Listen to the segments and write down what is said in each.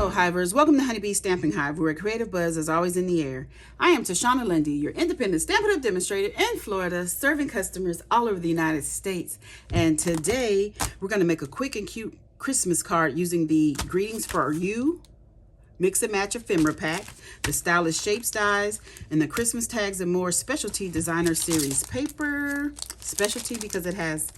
Hello, Hivers. Welcome to Honeybee Stamping Hive, where creative buzz is always in the air. I am Tashana Lundy, your independent Stampin' Up demonstrator in Florida, serving customers all over the United States. And today, we're going to make a quick and cute Christmas card using the Greetings for You Mix and Match Ephemera pack, the Stylish Shapes dies, and the Christmas tags and more specialty designer series paper. Specialty because it has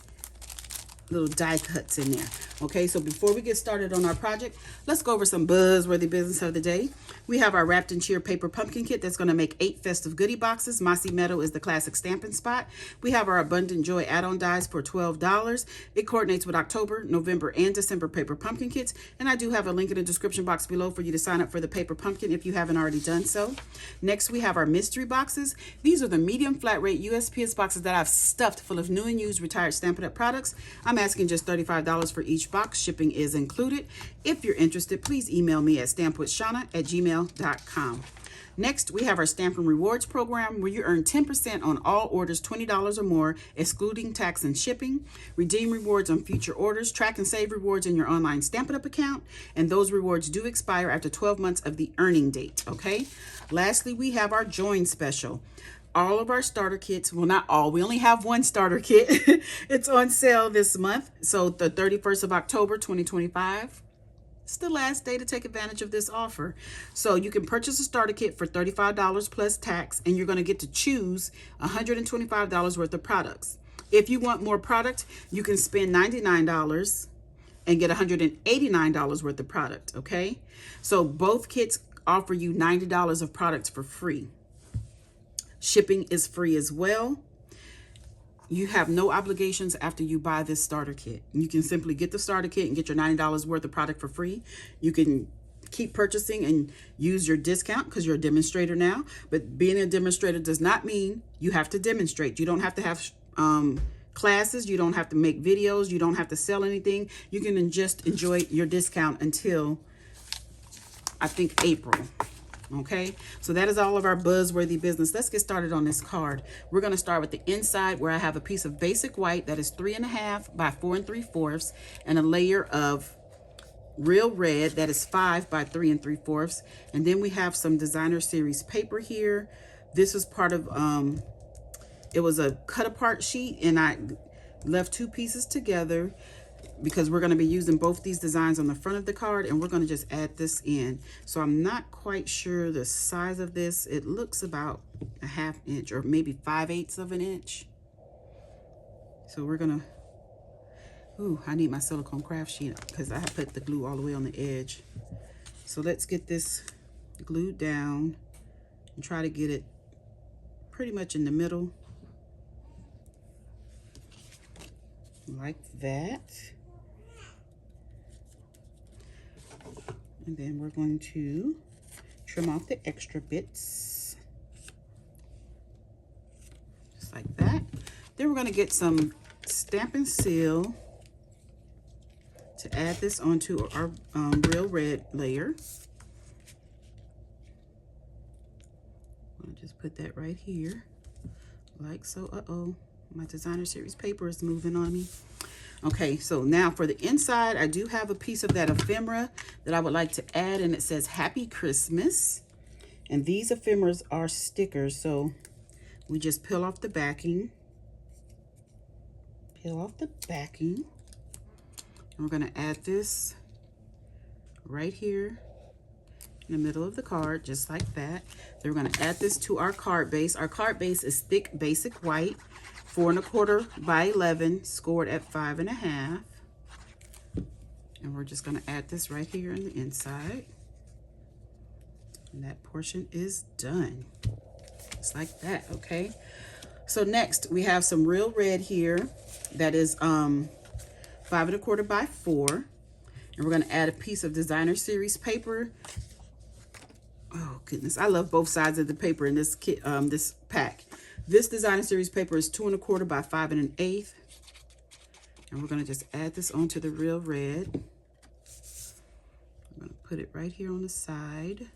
little die cuts in there. Okay, so before we get started on our project, let's go over some buzzworthy business of the day. We have our Wrapped in Cheer paper pumpkin kit that's going to make 8 festive goodie boxes. Mossy Meadow is the classic stamping spot. We have our Abundant Joy add-on dies for $12. It coordinates with October, November, and December paper pumpkin kits. And I do have a link in the description box below for you to sign up for the paper pumpkin if you haven't already done so. Next, we have our mystery boxes. These are the medium flat rate USPS boxes that I've stuffed full of new and used retired Stampin' Up products. I'm asking just $35 for each box. Shipping is included. If you're interested, please email me at stampwithshana@gmail.com. Next, we have our Stampin' Rewards program where you earn 10% on all orders $20 or more, excluding tax and shipping. Redeem rewards on future orders, track and save rewards in your online Stampin' Up account, and those rewards do expire after 12 months of the earning date, okay? Lastly, we have our Join special. All of our starter kits, well, not all, we only have one starter kit. It's on sale this month. So the 31st of October, 2025. It's the last day to take advantage of this offer. So you can purchase a starter kit for $35 plus tax, and you're going to get to choose $125 worth of products. If you want more product, you can spend $99 and get $189 worth of product, okay? So both kits offer you $90 of products for free. Shipping is free as well. You have no obligations after you buy this starter kit. You can simply get the starter kit and get your $90 worth of product for free. You can keep purchasing and use your discount because you're a demonstrator now. But being a demonstrator does not mean you have to demonstrate. You don't have to have classes. You don't have to make videos. You don't have to sell anything. You can just enjoy your discount until, I think, April. Okay, so that is all of our buzzworthy business. Let's get started on this card. We're going to start with the inside, where I have a piece of basic white that is 3.5 by 4 3/4, and a layer of real red that is 5 by 3 3/4. And then we have some designer series paper here. This is part of it was a cut apart sheet, and I left 2 pieces together because we're going to be using both these designs on the front of the card, and we're going to just add this in. So I'm not quite sure the size of this. It looks about a 1/2 inch or maybe 5/8 of an inch. So we're going to, ooh, I need my silicone craft sheet because I put the glue all the way on the edge. So let's get this glued down and try to get it pretty much in the middle, like that. And then we're going to trim off the extra bits, just like that. Then we're going to get some Stampin' Seal to add this onto our real red layer. I'll just put that right here, like so. Uh-oh, my designer series paper is moving on me. Okay, so now for the inside, I do have a piece of that ephemera that I would like to add, and it says Happy Christmas. And these ephemeras are stickers, so we just peel off the backing. Peel off the backing. And we're going to add this right here in the middle of the card, just like that. Then we're going to add this to our card base. Our card base is thick basic white, 4 1/4 by 11, scored at 5.5. And we're just going to add this right here on the inside. And that portion is done. Just like that, okay? So next, we have some real red here that is 5 1/4 by 4. And we're going to add a piece of designer series paper. Oh, goodness. I love both sides of the paper in this kit, this pack. This designer series paper is 2 1/4 by 5 1/8. And we're going to just add this onto the real red. I'm going to put it right here on the side.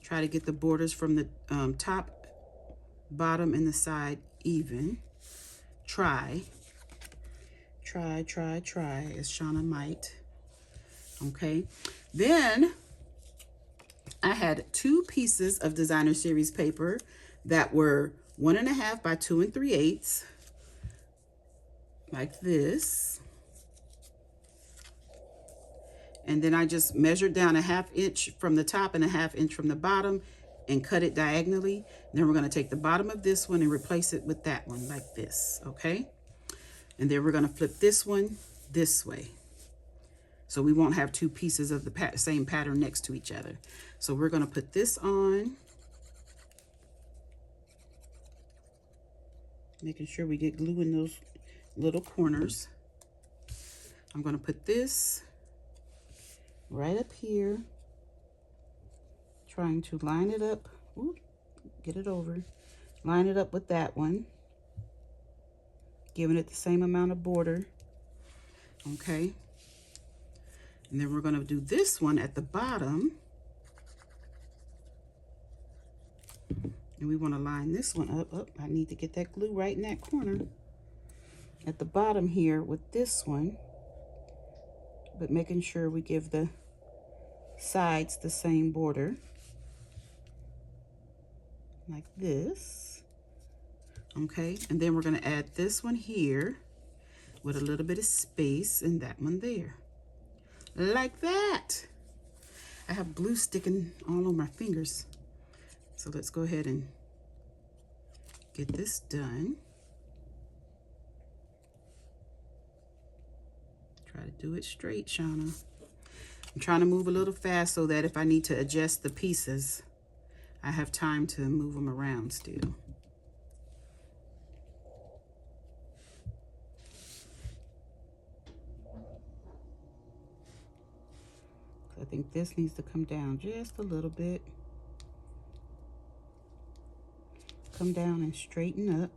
Try to get the borders from the top, bottom, and the side even. Try, as Shauna might. Okay, then I had 2 pieces of designer series paper that were 1.5 by 2 3/8, like this. And then I just measured down 1/2 inch from the top and 1/2 inch from the bottom and cut it diagonally. And then we're going to take the bottom of this one and replace it with that one like this, okay? And then we're going to flip this one this way. So we won't have 2 pieces of the same pattern next to each other. So we're going to put this on, making sure we get glue in those little corners. I'm going to put this right up here, trying to line it up. Ooh, get it over. Line it up with that one, giving it the same amount of border. Okay. And then we're going to do this one at the bottom. And we want to line this one up. Oh, I need to get that glue right in that corner. At the bottom here with this one. But making sure we give the sides the same border. Like this. Okay. And then we're going to add this one here with a little bit of space and that one there. Like that. I have glue sticking all on my fingers. So let's go ahead and get this done. Try to do it straight, Shauna. I'm trying to move a little fast so that if I need to adjust the pieces, I have time to move them around still. I think this needs to come down just a little bit. Come down and straighten up.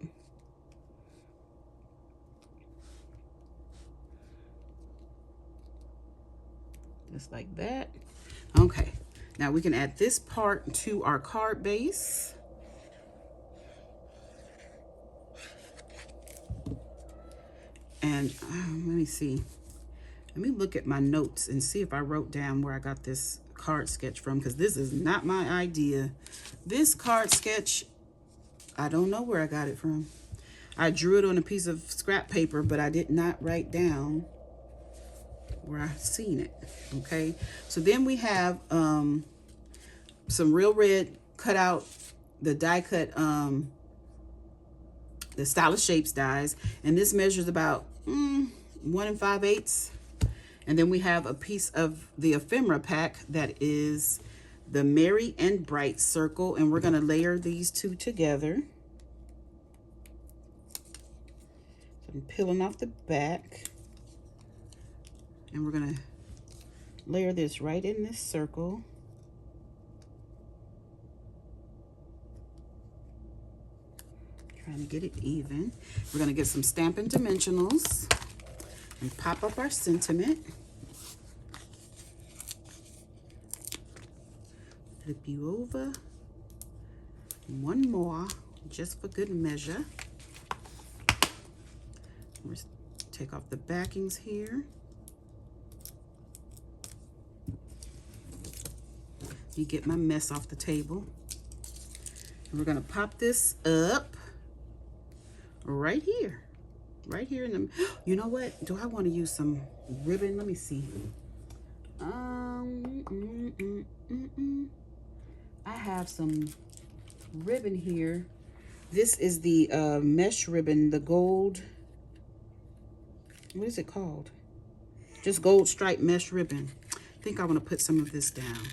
Just like that. Okay, now we can add this part to our card base. And let me see. Let me look at my notes and see if I wrote down where I got this card sketch from, because this is not my idea. This card sketch, I don't know where I got it from. I drew it on a piece of scrap paper, but I did not write down where I seen it. Okay, so then we have some real red cut out, the die cut, the Stylish Shapes dies, and this measures about 1 5/8. And then we have a piece of the Ephemera pack that is the Merry and Bright circle, and we're going to layer these 2 together. So I'm peeling off the back, and we're going to layer this right in this circle. Trying to get it even. We're going to get some Stampin' Dimensionals and pop up our sentiment. Flip you over. One more, just for good measure. We'll take off the backings here. You get my mess off the table. And we're gonna pop this up right here. Right here in the, you know what? Do I want to use some ribbon? Let me see. I have some ribbon here. This is the mesh ribbon, the gold. What is it called? Just gold stripe mesh ribbon. I think I want to put some of this down.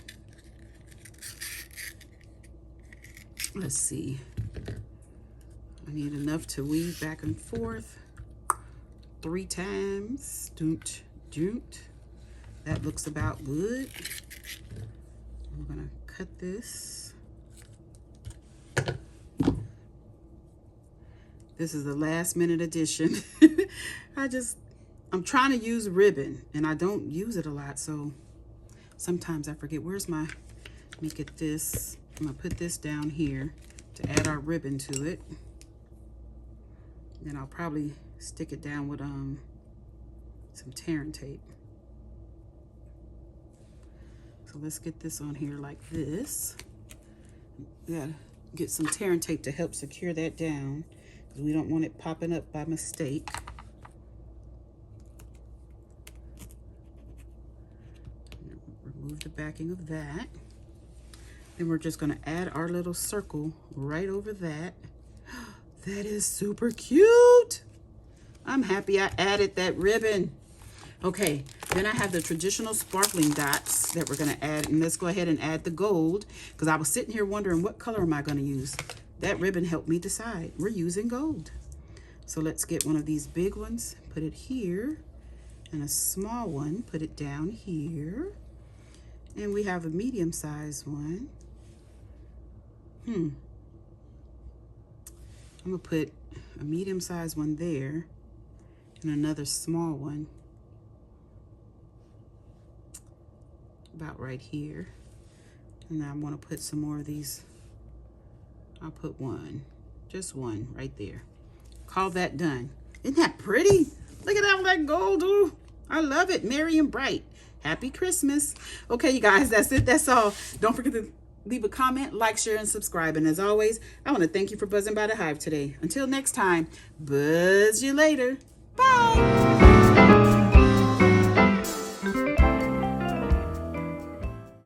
Let's see. I need enough to weave back and forth 3 times. Doot, doot. That looks about good. I'm gonna cut this. This is the last minute addition. I'm trying to use ribbon and I don't use it a lot, so sometimes I forget. Where's my, let me get this. I'm gonna put this down here to add our ribbon to it. Then I'll probably stick it down with some tearing tape. So let's get this on here like this. Yeah, get some tearing tape to help secure that down because we don't want it popping up by mistake. Remove the backing of that. Then we're just going to add our little circle right over that. That is super cute. I'm happy I added that ribbon. Okay, then I have the traditional sparkling dots that we're going to add. And let's go ahead and add the gold because I was sitting here wondering what color am I going to use. That ribbon helped me decide. We're using gold. So let's get one of these big ones, put it here, and a small one, put it down here. And we have a medium-sized one. I'm gonna put a medium-sized one there and another small one about right here. And then I want to put some more of these. I'll put one, just one right there. Call that done. Isn't that pretty? Look at all that gold. Ooh, I love it. Merry and bright. Happy Christmas. Okay, you guys, that's it. That's all. Don't forget to leave a comment, like, share, and subscribe. And as always, I want to thank you for buzzing by the Hive today. Until next time, buzz you later. Bye.